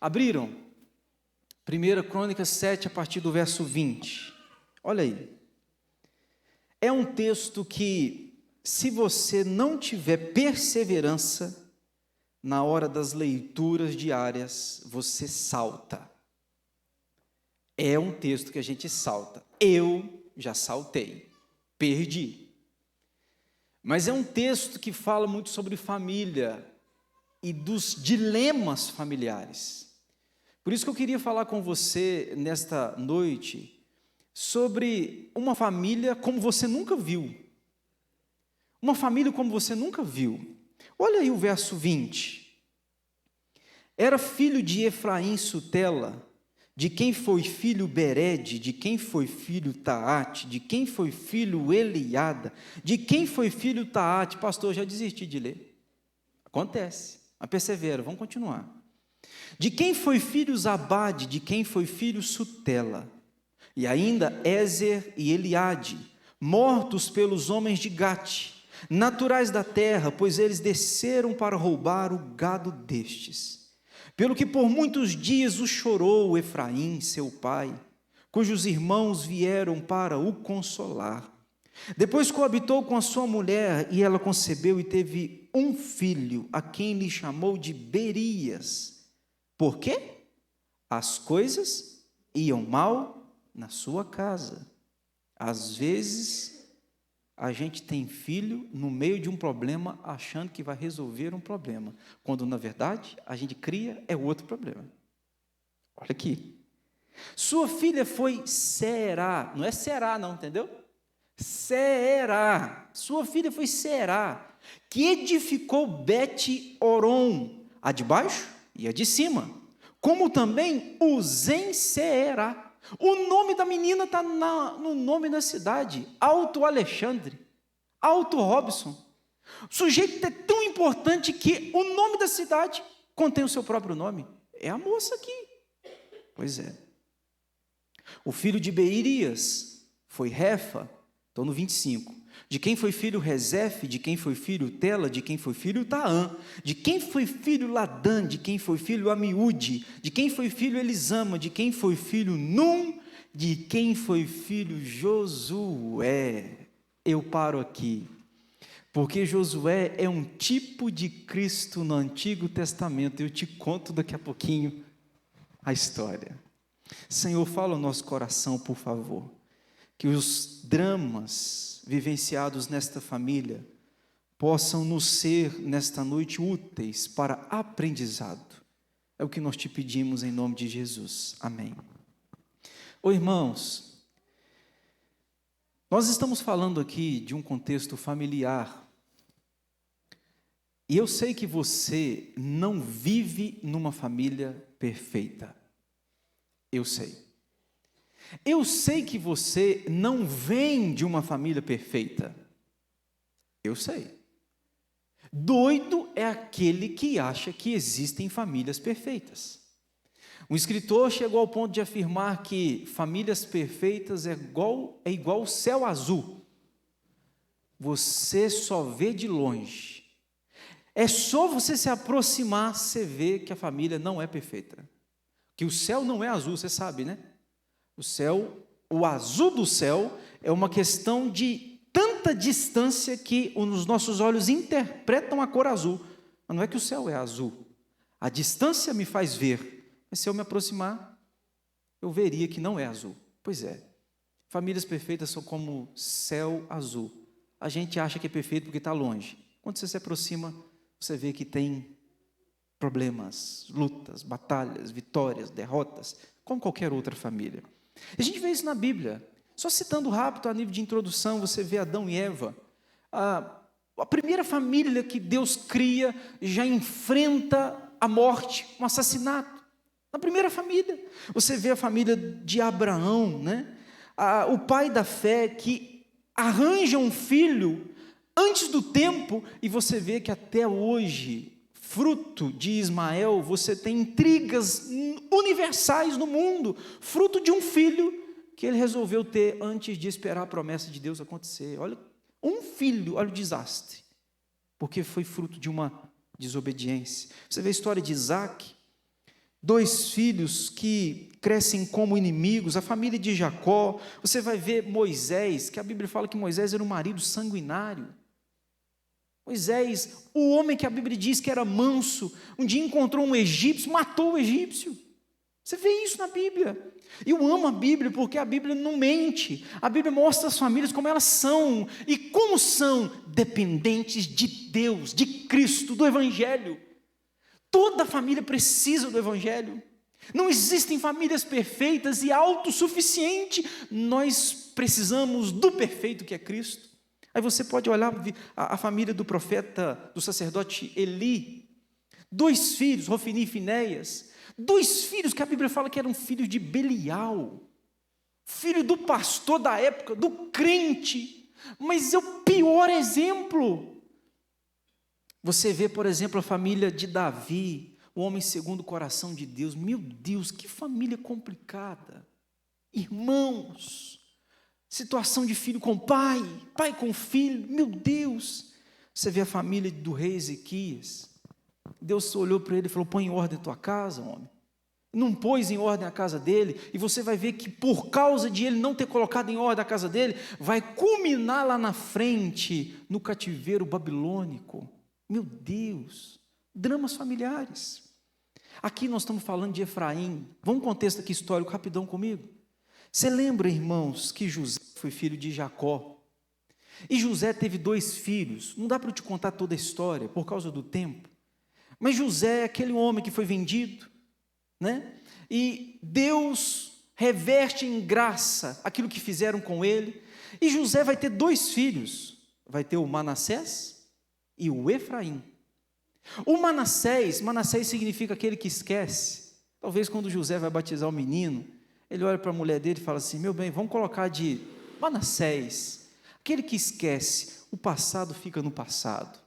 Abriram? 1 Crônicas 7, a partir do verso 20. Olha aí. É um texto que, se você não tiver perseverança na hora das leituras diárias, você salta. É um texto que a gente salta. Eu já saltei, perdi. Mas é um texto que fala muito sobre família e dos dilemas familiares. Por isso que eu queria falar com você nesta noite sobre uma família como você nunca viu. Uma família como você nunca viu. Olha aí o verso 20. Era filho de Efraim Sutela, de quem foi filho Berede, de quem foi filho Taate, de quem foi filho Eliada, de quem foi filho Taate. Pastor, eu já desisti de ler. Acontece, mas persevera, vamos continuar. De quem foi filho Zabade, de quem foi filho Sutela, e ainda Ézer e Eliade, mortos pelos homens de Gate, naturais da terra, pois eles desceram para roubar o gado destes. Pelo que por muitos dias o chorou Efraim, seu pai, cujos irmãos vieram para o consolar. Depois coabitou com a sua mulher, e ela concebeu e teve um filho, a quem lhe chamou de Berias. Por quê? As coisas iam mal na sua casa. Às vezes, a gente tem filho no meio de um problema, achando que vai resolver um problema, quando na verdade a gente cria é outro problema. Olha aqui. Sua filha foi Será, não é Será não, entendeu? Será. Sua filha foi Será, que edificou Bet-Oron, a de baixo e a de cima, como também Uzen-Seerá. O nome da menina está no nome da cidade, Alto Alexandre, Alto Robson. O sujeito é tão importante que o nome da cidade contém o seu próprio nome. É a moça aqui. Pois é. O filho de Beirias foi Refa, estou no 25. De quem foi filho Rezefe, de quem foi filho Tela, de quem foi filho Taã, de quem foi filho Ladã, de quem foi filho Amiúde, de quem foi filho Elisama, de quem foi filho Num, de quem foi filho Josué. Eu paro aqui, porque Josué é um tipo de Cristo no Antigo Testamento. Eu te conto daqui a pouquinho a história. Senhor, fala ao nosso coração, por favor, que os dramas vivenciados nesta família possam nos ser, nesta noite, úteis para aprendizado. É o que nós te pedimos em nome de Jesus. Amém. Ô irmãos, nós estamos falando aqui de um contexto familiar, e eu sei que você não vive numa família perfeita. Eu sei. Eu sei que você não vem de uma família perfeita. Eu sei. Doido é aquele que acha que existem famílias perfeitas. Um escritor chegou ao ponto de afirmar que famílias perfeitas é igual o céu azul. Você só vê de longe. É só você se aproximar, você vê que a família não é perfeita. Que o céu não é azul, você sabe, né? O céu, o azul do céu é uma questão de tanta distância que os nossos olhos interpretam a cor azul. Mas não é que o céu é azul. A distância me faz ver. Mas se eu me aproximar, eu veria que não é azul. Pois é. Famílias perfeitas são como céu azul. A gente acha que é perfeito porque está longe. Quando você se aproxima, você vê que tem problemas, lutas, batalhas, vitórias, derrotas, como qualquer outra família. A gente vê isso na Bíblia. Só citando rápido, a nível de introdução, você vê Adão e Eva. A primeira família que Deus cria já enfrenta a morte, um assassinato. Na primeira família. Você vê a família de Abraão, né? O pai da fé que arranja um filho antes do tempo, e você vê que até hoje, fruto de Ismael, você tem intrigas universais no mundo, fruto de um filho que ele resolveu ter antes de esperar a promessa de Deus acontecer. Olha, um filho, olha o desastre, porque foi fruto de uma desobediência. Você vê a história de Isaac. dois filhos que crescem como inimigos, a família de Jacó. Você vai ver Moisés, que a Bíblia fala que Moisés era um marido sanguinário. Moisés, o homem que a Bíblia diz que era manso, um dia encontrou um egípcio, matou o egípcio. Você vê isso na Bíblia. Eu amo a Bíblia porque a Bíblia não mente. A Bíblia mostra as famílias como elas são. E como são? Dependentes de Deus, de Cristo, do Evangelho. Toda família precisa do Evangelho. Não existem famílias perfeitas e autossuficientes. Nós precisamos do perfeito que é Cristo. Aí você pode olhar a família do profeta, do sacerdote Eli. Dois filhos, Rofini e Finéias. Dois filhos que a Bíblia fala que eram filhos de Belial. Filho do pastor da época, do crente. Mas é o pior exemplo. Você vê, por exemplo, a família de Davi, o homem segundo o coração de Deus. Meu Deus, que família complicada. Irmãos, situação de filho com pai, pai com filho, meu Deus. Você vê a família do rei Ezequias. Deus olhou para ele e falou: põe em ordem a tua casa, homem. Não pôs em ordem a casa dele, e você vai ver que por causa de ele não ter colocado em ordem a casa dele, vai culminar lá na frente, no cativeiro babilônico. Meu Deus, dramas familiares. Aqui nós estamos falando de Efraim. Vamos um contexto aqui histórico rapidão comigo. Você lembra, irmãos, que José foi filho de Jacó? E José teve dois filhos. Não dá para eu te contar toda a história, por causa do tempo. Mas José é aquele homem que foi vendido, né? E Deus reverte em graça aquilo que fizeram com ele. E José vai ter dois filhos. Vai ter o Manassés e o Efraim. O Manassés significa aquele que esquece. Talvez quando José vai batizar o menino, ele olha para a mulher dele e fala assim: meu bem, vamos colocar de Manassés. Aquele que esquece, o passado fica no passado.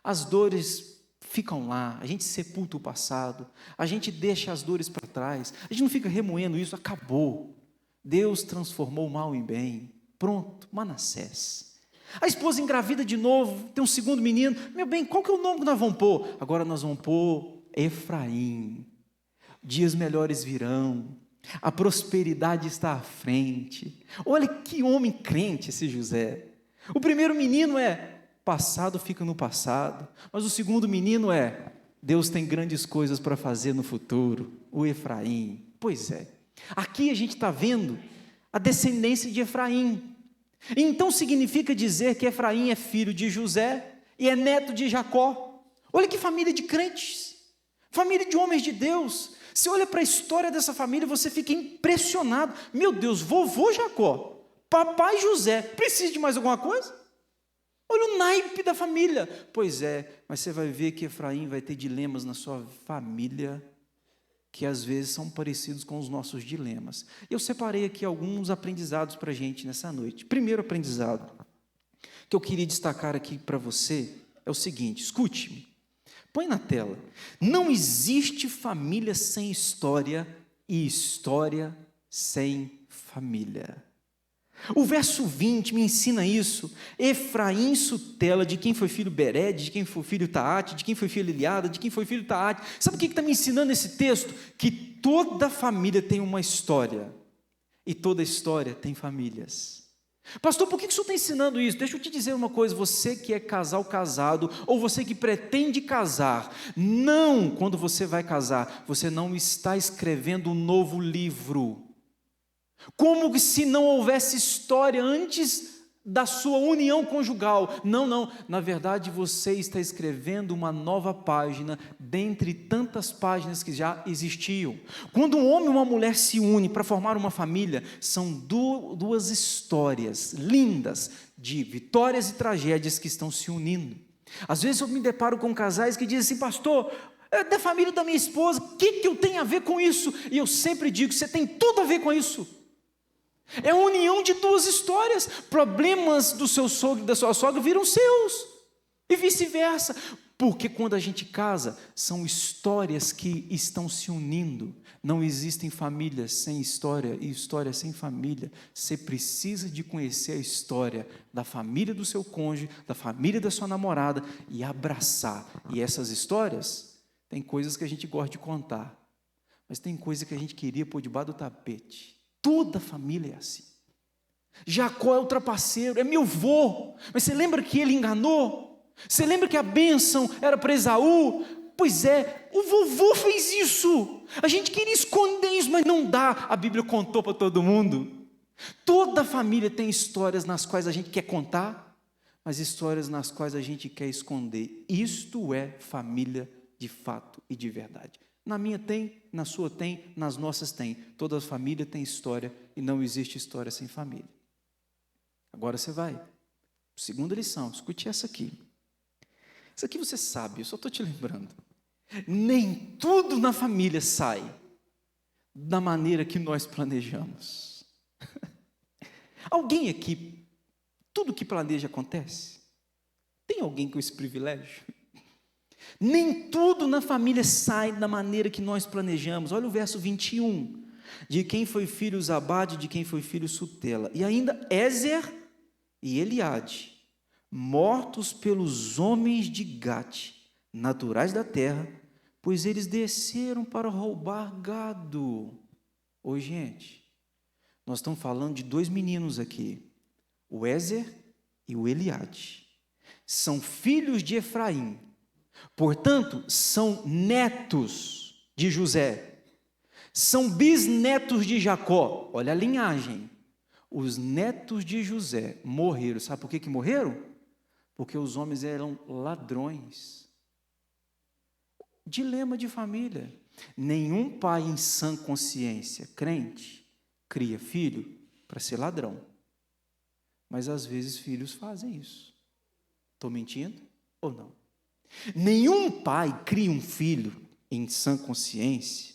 As dores ficam lá, a gente sepulta o passado, a gente deixa as dores para trás, a gente não fica remoendo isso, acabou. Deus transformou o mal em bem. Pronto, Manassés. A esposa engravida de novo, tem um segundo menino. Meu bem, qual que é o nome que nós vamos pôr? Agora nós vamos pôr Efraim. Dias melhores virão, a prosperidade está à frente. Olha que homem crente esse José. O primeiro menino é: passado fica no passado. Mas o segundo menino é: Deus tem grandes coisas para fazer no futuro. O Efraim. Pois é. Aqui a gente está vendo a descendência de Efraim. Então significa dizer que Efraim é filho de José e é neto de Jacó. Olha que família de crentes, família de homens de Deus. Você olha para a história dessa família, você fica impressionado. Meu Deus, vovô Jacó, papai José, precisa de mais alguma coisa? Olha o naipe da família. Pois é, mas você vai ver que Efraim vai ter dilemas na sua família, que às vezes são parecidos com os nossos dilemas. Eu separei aqui alguns aprendizados para a gente nessa noite. Primeiro aprendizado que eu queria destacar aqui para você é o seguinte: escute-me, põe na tela. Não existe família sem história e história sem família. O verso 20 me ensina isso. Efraim Sutela, de quem foi filho Bered, de quem foi filho Taate, de quem foi filho Eliada, de quem foi filho Taate. Sabe o que está me ensinando esse texto? Que toda família tem uma história, e toda história tem famílias. Pastor, por que o senhor está ensinando isso? Deixa eu te dizer uma coisa: você que é casal casado, ou você que pretende casar, não, quando você vai casar, você não está escrevendo um novo livro. Como se não houvesse história antes da sua união conjugal. Não, na verdade você está escrevendo uma nova página dentre tantas páginas que já existiam. Quando um homem e uma mulher se unem para formar uma família, são duas histórias lindas de vitórias e tragédias que estão se unindo. Às vezes eu me deparo com casais que dizem assim: pastor, é da família da minha esposa, o que eu tenho a ver com isso? E eu sempre digo: você tem tudo a ver com isso. É a união de duas histórias. Problemas do seu sogro e da sua sogra viram seus, e vice-versa. Porque quando a gente casa, são histórias que estão se unindo. Não existem famílias sem história e história sem família. Você precisa de conhecer a história da família do seu cônjuge, da família da sua namorada, e abraçar. E essas histórias, tem coisas que a gente gosta de contar, Mas tem coisa que a gente queria pôr debaixo do tapete. Toda família é assim. Jacó é o trapaceiro, é meu vô. Mas você lembra que ele enganou? Você lembra que a bênção era para Esaú? Pois é, o vovô fez isso. A gente queria esconder isso, mas não dá. A Bíblia contou para todo mundo. Toda família tem histórias nas quais a gente quer contar, mas histórias nas quais a gente quer esconder. Isto é família de fato e de verdade. Na minha tem, na sua tem, nas nossas tem. Toda família tem história e não existe história sem família. Agora você vai. Segunda lição, escute essa aqui. Isso aqui você sabe, eu só estou te lembrando. Nem tudo na família sai da maneira que nós planejamos. Alguém aqui, tudo que planeja acontece? Tem alguém com esse privilégio? Nem tudo na família sai da maneira que nós planejamos. Olha o verso 21. De quem foi filho Zabade, de quem foi filho Sutela. E ainda Ézer e Eliade, mortos pelos homens de Gate, naturais da terra, pois eles desceram para roubar gado. Ô gente, nós estamos falando de dois meninos aqui, o Ézer e o Eliade. São filhos de Efraim, portanto, são netos de José, são bisnetos de Jacó. Olha a linhagem. Os netos de José morreram. Sabe por que morreram? Porque os homens eram ladrões. Dilema de família. Nenhum pai em sã consciência, crente, cria filho para ser ladrão. Mas às vezes filhos fazem isso. Estou mentindo ou não? Nenhum pai cria um filho em sã consciência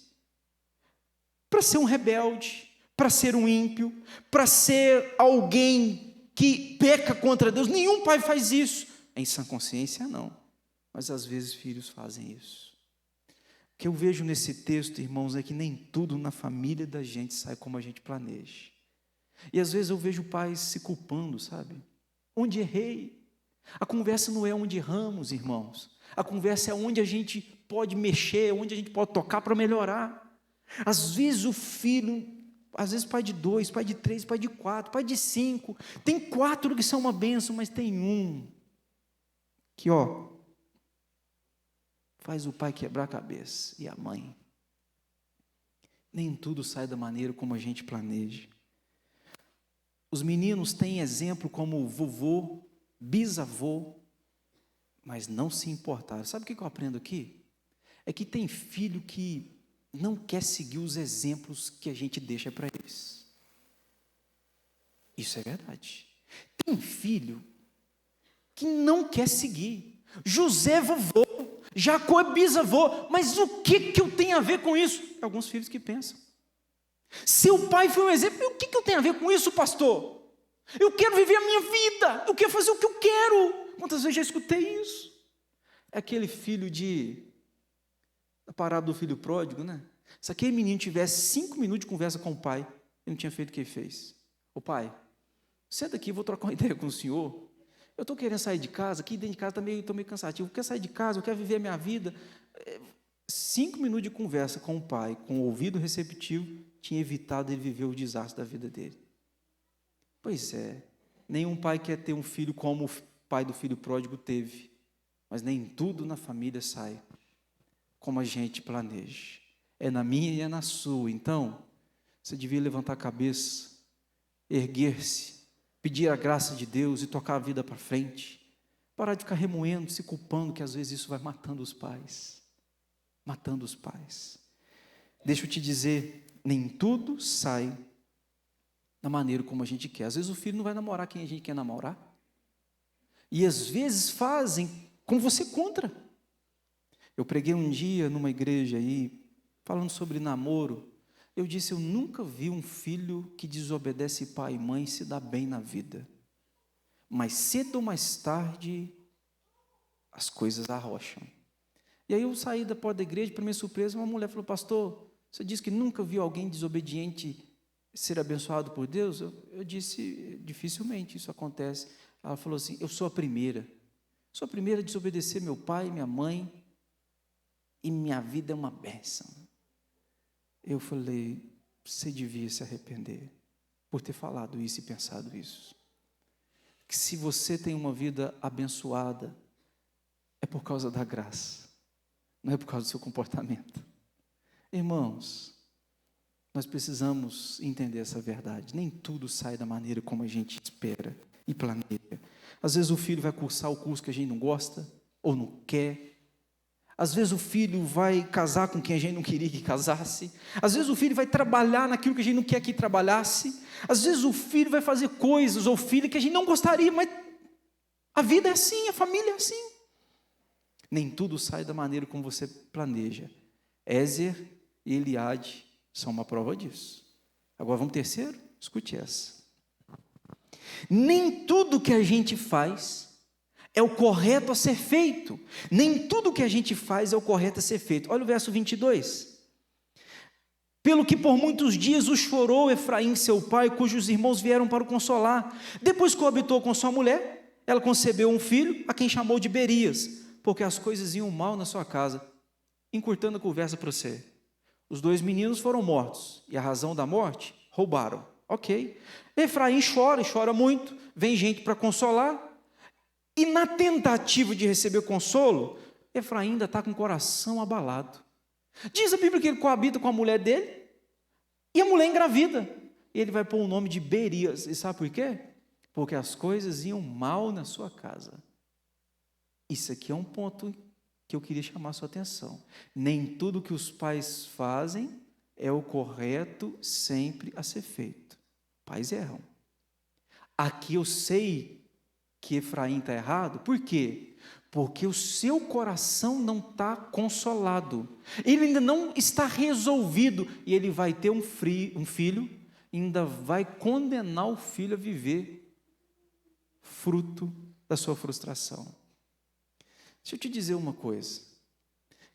para ser um rebelde, para ser um ímpio, para ser alguém que peca contra Deus. Nenhum pai faz isso. Em sã consciência, não. Mas às vezes filhos fazem isso. O que eu vejo nesse texto, irmãos, é que nem tudo na família da gente sai como a gente planeja. E às vezes eu vejo pais se culpando, sabe? Onde errei? A conversa não é onde erramos, irmãos. A conversa é onde a gente pode mexer, onde a gente pode tocar para melhorar. Às vezes o filho, às vezes pai de 2, pai de 3, pai de 4, pai de 5, tem 4 que são uma bênção, mas tem um que, faz o pai quebrar a cabeça, e a mãe. Nem tudo sai da maneira como a gente planeja. Os meninos têm exemplo como vovô, bisavô, mas não se importaram. Sabe o que eu aprendo aqui? É que tem filho que não quer seguir os exemplos que a gente deixa para eles. Isso é verdade. Tem filho que não quer seguir. José é vovô, Jacó é bisavô, mas o que eu tenho a ver com isso? Alguns filhos que pensam. Seu pai foi um exemplo, o que eu tenho a ver com isso, pastor? Eu quero viver a minha vida, eu quero fazer o que eu quero. Quantas vezes já escutei isso? É aquele filho a parada do filho pródigo, né? Se aquele menino tivesse 5 minutos de conversa com o pai, ele não tinha feito o que ele fez. Ô pai, senta aqui, vou trocar uma ideia com o senhor. Eu estou querendo sair de casa, aqui dentro de casa estou meio cansativo. Eu quero sair de casa, eu quero viver a minha vida. 5 minutos de conversa com o pai, com o ouvido receptivo, tinha evitado ele viver o desastre da vida dele. Pois é, nenhum pai quer ter um filho como o pai do filho pródigo teve, mas nem tudo na família sai como a gente planeja. É na minha e é na sua. Então, você devia levantar a cabeça, erguer-se, pedir a graça de Deus e tocar a vida para frente. Parar de ficar remoendo, se culpando, que às vezes isso vai matando os pais. Matando os pais. Deixa eu te dizer, nem tudo sai da maneira como a gente quer. Às vezes o filho não vai namorar quem a gente quer namorar. E às vezes fazem como você contra. Eu preguei um dia numa igreja aí, falando sobre namoro. Eu disse, eu nunca vi um filho que desobedece pai e mãe se dar bem na vida. Mas cedo ou mais tarde, as coisas arrocham. E aí eu saí da porta da igreja, para minha surpresa, uma mulher falou, pastor, você disse que nunca viu alguém desobediente ser abençoado por Deus? Eu disse, dificilmente isso acontece. Ela falou assim, eu sou a primeira a desobedecer meu pai e minha mãe, e minha vida é uma bênção. Eu falei, você devia se arrepender por ter falado isso e pensado isso. Que se você tem uma vida abençoada, é por causa da graça, não é por causa do seu comportamento. Irmãos, nós precisamos entender essa verdade. Nem tudo sai da maneira como a gente espera e planeja. Às vezes o filho vai cursar o curso que a gente não gosta ou não quer. Às vezes o filho vai casar com quem a gente não queria que casasse. Às vezes o filho vai trabalhar naquilo que a gente não quer que trabalhasse. Às vezes o filho vai fazer coisas, ou filha, que a gente não gostaria, mas a vida é assim, a família é assim. Nem tudo sai da maneira como você planeja. Ézer e Eliade são uma prova disso. Agora vamos terceiro? Escute essa. Nem tudo que a gente faz é o correto a ser feito. Nem tudo que a gente faz é o correto a ser feito. Olha o verso 22. Pelo que por muitos dias o chorou Efraim, seu pai, cujos irmãos vieram para o consolar. Depois coabitou com sua mulher, ela concebeu um filho, a quem chamou de Berias, porque as coisas iam mal na sua casa. Encurtando a conversa para você. Os 2 meninos foram mortos, e a razão da morte? Roubaram. Ok. Efraim chora, e chora muito, vem gente para consolar, e na tentativa de receber consolo, Efraim ainda está com o coração abalado. Diz a Bíblia que ele coabita com a mulher dele, e a mulher engravida. E ele vai pôr o nome de Berias. E sabe por quê? Porque as coisas iam mal na sua casa. Isso aqui é um ponto que eu queria chamar a sua atenção. Nem tudo que os pais fazem é o correto sempre a ser feito. Pais erram. Aqui eu sei que Efraim está errado. Por quê? Porque o seu coração não está consolado. Ele ainda não está resolvido. E ele vai ter um filho, e ainda vai condenar o filho a viver fruto da sua frustração. Deixa eu te dizer uma coisa.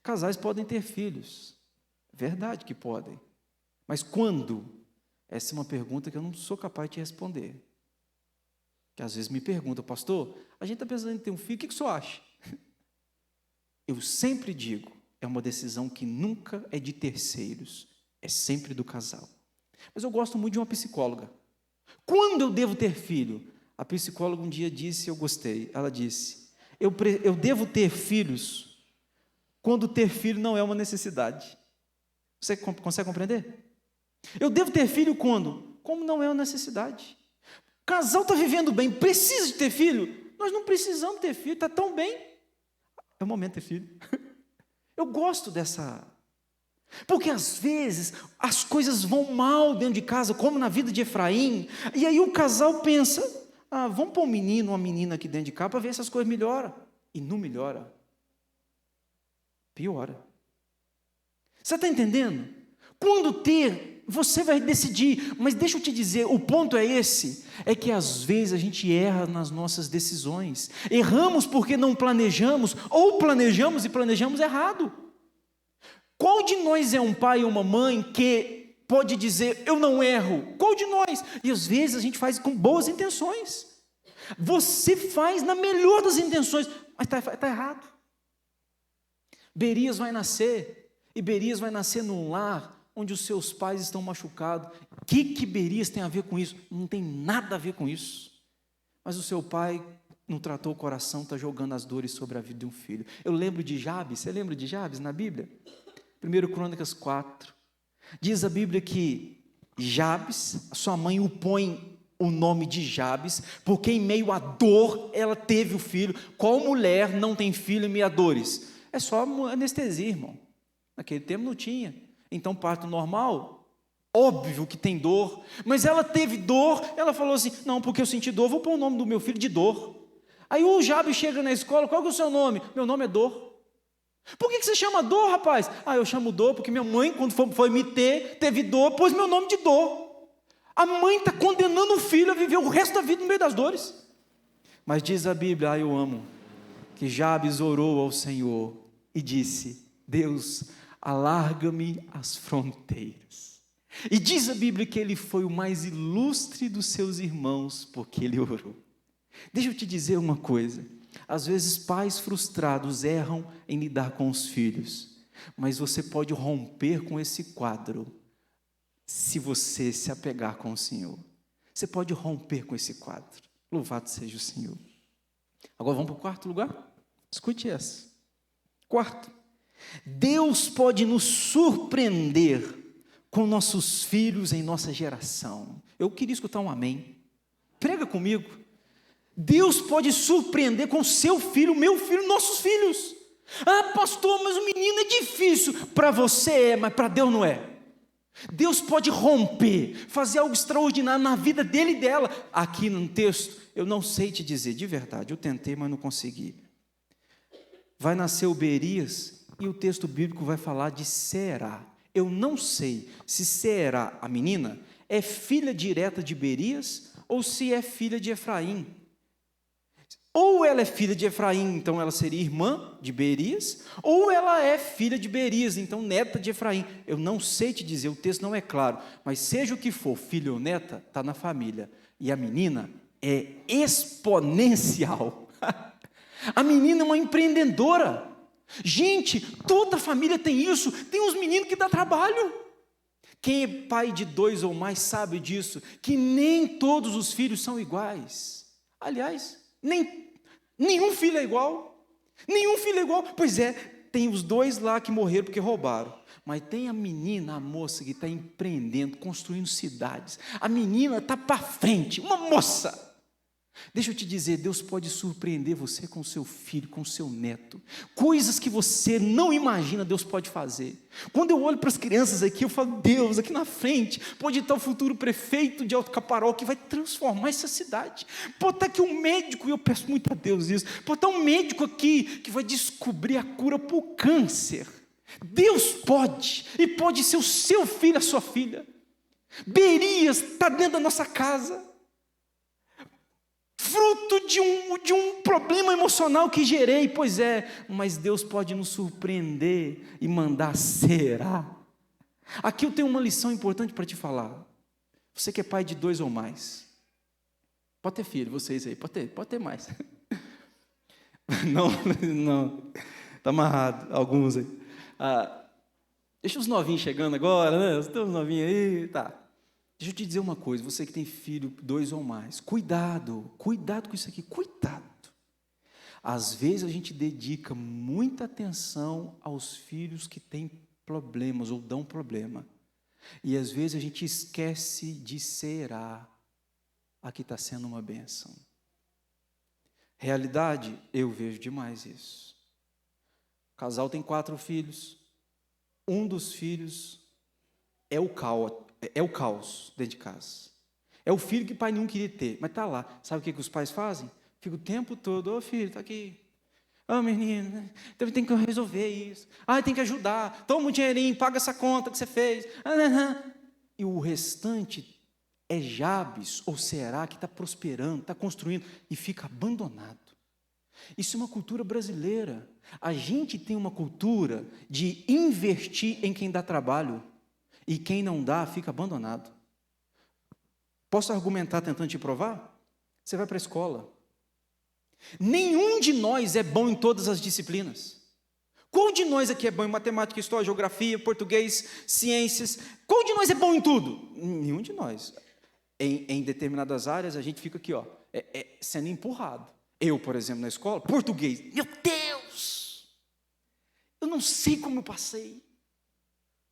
Casais podem ter filhos. Verdade que podem. Mas quando? Essa é uma pergunta que eu não sou capaz de responder. Que às vezes me perguntam, pastor, a gente está pensando em ter um filho, o que o senhor acha? Eu sempre digo, é uma decisão que nunca é de terceiros, é sempre do casal. Mas eu gosto muito de uma psicóloga. Quando eu devo ter filho? A psicóloga um dia disse, eu gostei, ela disse, eu devo ter filhos quando ter filho não é uma necessidade. Você consegue compreender? Eu devo ter filho quando? Como não é uma necessidade. O casal está vivendo bem, precisa de ter filho? Nós não precisamos ter filho, está tão bem. É o momento de ter filho. Eu gosto dessa... Porque às vezes as coisas vão mal dentro de casa, como na vida de Efraim, e aí o casal pensa, vamos pôr um menino, uma menina aqui dentro de casa para ver se as coisas melhoram. E não melhora. Piora. Você está entendendo? Quando ter, você vai decidir, mas deixa eu te dizer, o ponto é esse, é que às vezes a gente erra nas nossas decisões, erramos porque não planejamos, ou planejamos e planejamos errado. Qual de nós é um pai ou uma mãe que pode dizer, eu não erro? Qual de nós? E às vezes a gente faz com boas intenções, você faz na melhor das intenções, mas está errado. Berias vai nascer, e Berias vai nascer num lar onde os seus pais estão machucados. O que Berias tem a ver com isso? Não tem nada a ver com isso. Mas o seu pai não tratou o coração, está jogando as dores sobre a vida de um filho. Eu lembro de Jabes, você lembra de Jabes na Bíblia? 1 Crônicas 4. Diz a Bíblia que Jabes, sua mãe o põe o nome de Jabes, porque em meio à dor ela teve o filho. Qual mulher não tem filho em meio a dores? É só anestesia, irmão. Naquele tempo não tinha. Então, parto normal, óbvio que tem dor, mas ela teve dor, ela falou assim, não, porque eu senti dor, vou pôr o nome do meu filho de dor. Aí o Jabes chega na escola, qual que é o seu nome? Meu nome é Dor. Por que você chama Dor, rapaz? Eu chamo Dor porque minha mãe, quando foi me ter, teve dor, pôs meu nome de Dor. A mãe está condenando o filho a viver o resto da vida no meio das dores. Mas diz a Bíblia, eu amo, que Jabes orou ao Senhor e disse, Deus, alarga-me as fronteiras. E diz a Bíblia que ele foi o mais ilustre dos seus irmãos, porque ele orou. Deixa eu te dizer uma coisa, às vezes pais frustrados erram em lidar com os filhos, mas você pode romper com esse quadro, se você se apegar com o Senhor. Você pode romper com esse quadro. Louvado seja o Senhor. Agora vamos para o quarto lugar? Escute essa. Quarto, Deus pode nos surpreender com nossos filhos em nossa geração. Eu queria escutar um amém. Prega comigo. Deus pode surpreender com seu filho, meu filho, nossos filhos. Ah, pastor, mas o menino é difícil. Para você é, mas para Deus não é. Deus pode romper, fazer algo extraordinário na vida dele e dela. Aqui no texto, eu não sei te dizer, de verdade, eu tentei, mas não consegui. Vai nascer o Berias e o texto bíblico vai falar de Será. Eu não sei se Será, a menina, é filha direta de Berias ou se é filha de Efraim. Ou ela é filha de Efraim, então ela seria irmã de Berias, ou ela é filha de Berias, então neta de Efraim. Eu não sei te dizer, o texto não é claro, mas seja o que for, filho ou neta, está na família. E a menina é exponencial. A menina é uma empreendedora. Gente, toda família tem isso, tem uns meninos que dá trabalho. Quem é pai de 2 ou mais sabe disso, que nem todos os filhos são iguais. Aliás, nenhum filho é igual. Nenhum filho é igual. Pois é, tem os 2 lá que morreram porque roubaram. Mas tem a menina, a moça que está empreendendo, construindo cidades. A menina está para frente, uma moça. Deixa eu te dizer, Deus pode surpreender você com seu filho, com seu neto. Coisas que você não imagina, Deus pode fazer. Quando eu olho para as crianças aqui, eu falo, Deus, aqui na frente, pode estar o futuro prefeito de Alto Caparol, que vai transformar essa cidade. Pode estar aqui um médico, e eu peço muito a Deus isso, pode estar um médico aqui, que vai descobrir a cura para o câncer. Deus pode, e pode ser o seu filho, a sua filha. Berias está dentro da nossa casa. Fruto de um problema emocional que gerei, pois é, mas Deus pode nos surpreender e mandar Será. Aqui eu tenho uma lição importante para te falar. Você que é pai de 2 ou mais, pode ter filho, vocês aí, pode ter mais. Não, está amarrado, alguns aí. Deixa os novinhos chegando agora, né? Tem uns novinhos aí, tá. Deixa eu te dizer uma coisa, você que tem filho 2 ou mais, cuidado com isso aqui, cuidado. Às vezes a gente dedica muita atenção aos filhos que têm problemas ou dão problema. E às vezes a gente esquece de Será. Aqui está sendo uma bênção. Realidade, eu vejo demais isso. O casal tem 4 filhos. Um dos filhos é o caos dentro de casa. É o filho que o pai não queria ter, mas está lá. Sabe o que os pais fazem? Fica o tempo todo, filho, está aqui. Menino, tem que resolver isso. Tem que ajudar. Toma um dinheirinho, paga essa conta que você fez. E o restante é Jabes ou Será que está prosperando, está construindo e fica abandonado. Isso é uma cultura brasileira. A gente tem uma cultura de investir em quem dá trabalho. E quem não dá, fica abandonado. Posso argumentar tentando te provar? Você vai para a escola. Nenhum de nós é bom em todas as disciplinas. Qual de nós aqui é bom em matemática, história, geografia, português, ciências? Qual de nós é bom em tudo? Nenhum de nós. Em determinadas áreas, a gente fica aqui, sendo empurrado. Eu, por exemplo, na escola, português. Meu Deus! Eu não sei como eu passei.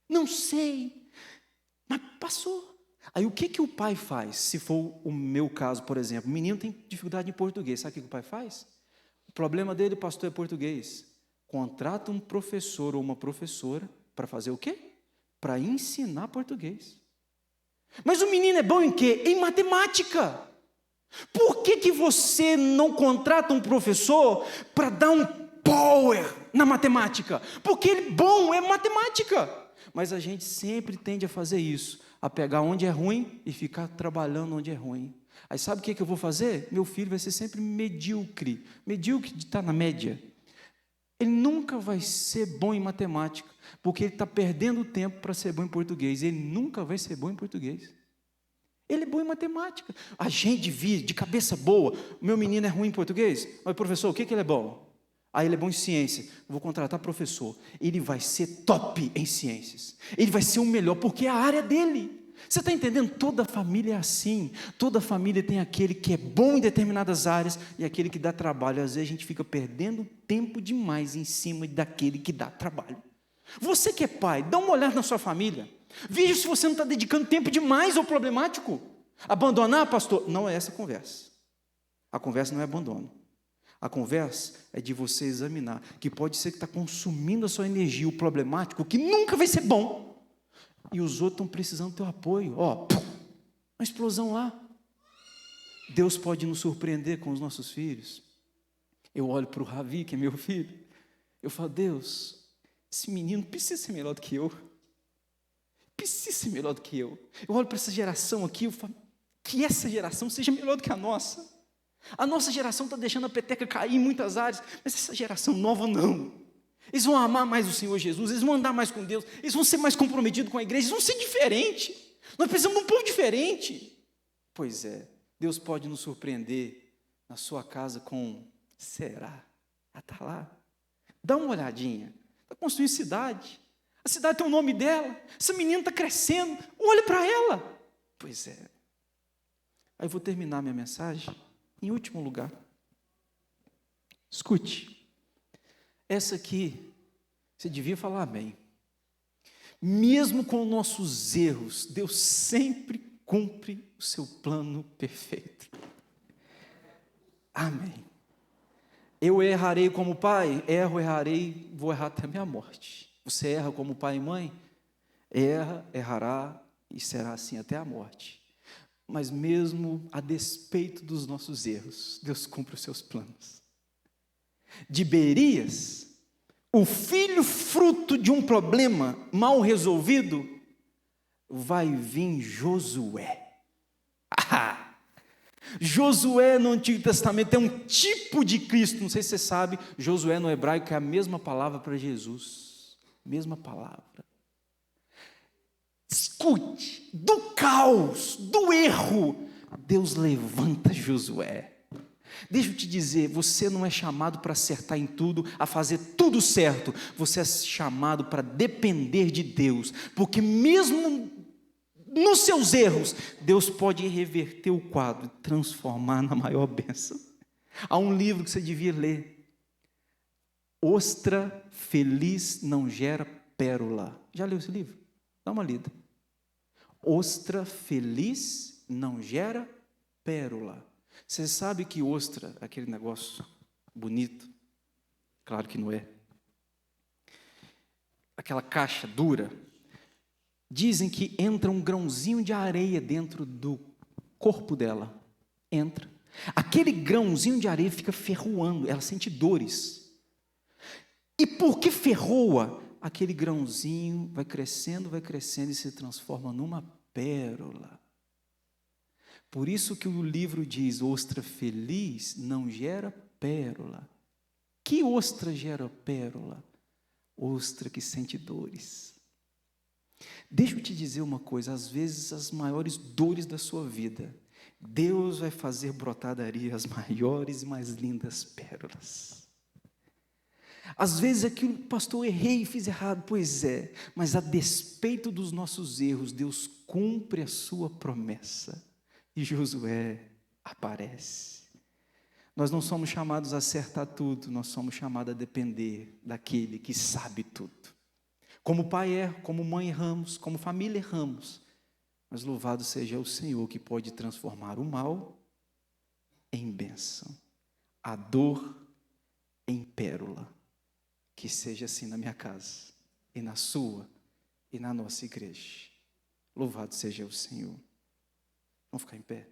Não sei. Mas passou. Aí o que o pai faz? Se for o meu caso, por exemplo, o menino tem dificuldade em português, sabe o que o pai faz? O problema dele, pastor, é português. Contrata um professor ou uma professora para fazer o quê? Para ensinar português. Mas o menino é bom em quê? Em matemática. Por que você não contrata um professor para dar um power na matemática? Porque ele bom é matemática. Mas a gente sempre tende a fazer isso, a pegar onde é ruim e ficar trabalhando onde é ruim. Aí sabe o que eu vou fazer? Meu filho vai ser sempre medíocre. Medíocre de estar na média. Ele nunca vai ser bom em matemática, porque ele está perdendo tempo para ser bom em português. Ele nunca vai ser bom em português. Ele é bom em matemática. A gente vive de cabeça boa. O meu menino é ruim em português. Mas professor, o que ele é bom? Ele é bom em ciência. Eu vou contratar professor. Ele vai ser top em ciências. Ele vai ser o melhor, porque é a área dele. Você está entendendo? Toda família é assim. Toda família tem aquele que é bom em determinadas áreas e aquele que dá trabalho. Às vezes a gente fica perdendo tempo demais em cima daquele que dá trabalho. Você que é pai, dá uma olhada na sua família. Veja se você não está dedicando tempo demais ao problemático. Abandonar, pastor? Não é essa a conversa. A conversa não é abandono. A conversa é de você examinar, que pode ser que está consumindo a sua energia, o problemático, que nunca vai ser bom. E os outros estão precisando do teu apoio. Ó, uma explosão lá. Deus pode nos surpreender com os nossos filhos. Eu olho para o Ravi, que é meu filho. Eu falo, Deus, esse menino precisa ser melhor do que eu. Precisa ser melhor do que eu. Eu olho para essa geração aqui, eu falo, que essa geração seja melhor do que a nossa. A nossa geração está deixando a peteca cair em muitas áreas, mas essa geração nova não. Eles vão amar mais o Senhor Jesus, eles vão andar mais com Deus, eles vão ser mais comprometidos com a igreja, eles vão ser diferentes. Nós precisamos de um povo diferente. Pois é, Deus pode nos surpreender na sua casa com, será? Ah, está lá. Dá uma olhadinha, está construindo cidade. A cidade tem o nome dela, essa menina está crescendo, olha para ela. Pois é. Aí eu vou terminar minha mensagem em último lugar. Escute. Essa aqui, você devia falar amém. Mesmo com nossos erros, Deus sempre cumpre o seu plano perfeito. Amém. Eu errarei como pai? Errarei, vou errar até a minha morte. Você erra como pai e mãe? Errará e será assim até a morte. Mas mesmo a despeito dos nossos erros, Deus cumpre os seus planos. De Beerias, o filho fruto de um problema mal resolvido, vai vir Josué. Josué no Antigo Testamento é um tipo de Cristo, não sei se você sabe, Josué no hebraico é a mesma palavra para Jesus, mesma palavra. Escute, do caos, do erro, Deus levanta Josué. Deixa eu te dizer, você não é chamado para acertar em tudo, a fazer tudo certo, você é chamado para depender de Deus, porque mesmo nos seus erros, Deus pode reverter o quadro e transformar na maior bênção. Há um livro que você devia ler, Ostra Feliz Não Gera Pérola. Já leu esse livro? Dá uma lida. Ostra feliz não gera pérola. Você sabe que ostra, aquele negócio bonito, claro que não é, aquela caixa dura, dizem que entra um grãozinho de areia dentro do corpo dela, entra, aquele grãozinho de areia fica ferroando, ela sente dores, e porque ferroa, aquele grãozinho vai crescendo e se transforma numa pérola. Por isso que o livro diz, ostra feliz não gera pérola. Que ostra gera pérola? Ostra que sente dores. Deixa eu te dizer uma coisa, às vezes as maiores dores da sua vida, Deus vai fazer brotar dali as maiores e mais lindas pérolas. Às vezes aquilo, pastor, eu errei e fiz errado, pois é, mas a despeito dos nossos erros, Deus cumpre a sua promessa, e Josué aparece. Nós não somos chamados a acertar tudo, nós somos chamados a depender daquele que sabe tudo. Como pai erra, como mãe erramos, como família erramos, mas louvado seja o Senhor que pode transformar o mal em bênção, a dor em pérola. Que seja assim na minha casa, e na sua, e na nossa igreja. Louvado seja o Senhor. Vamos ficar em pé?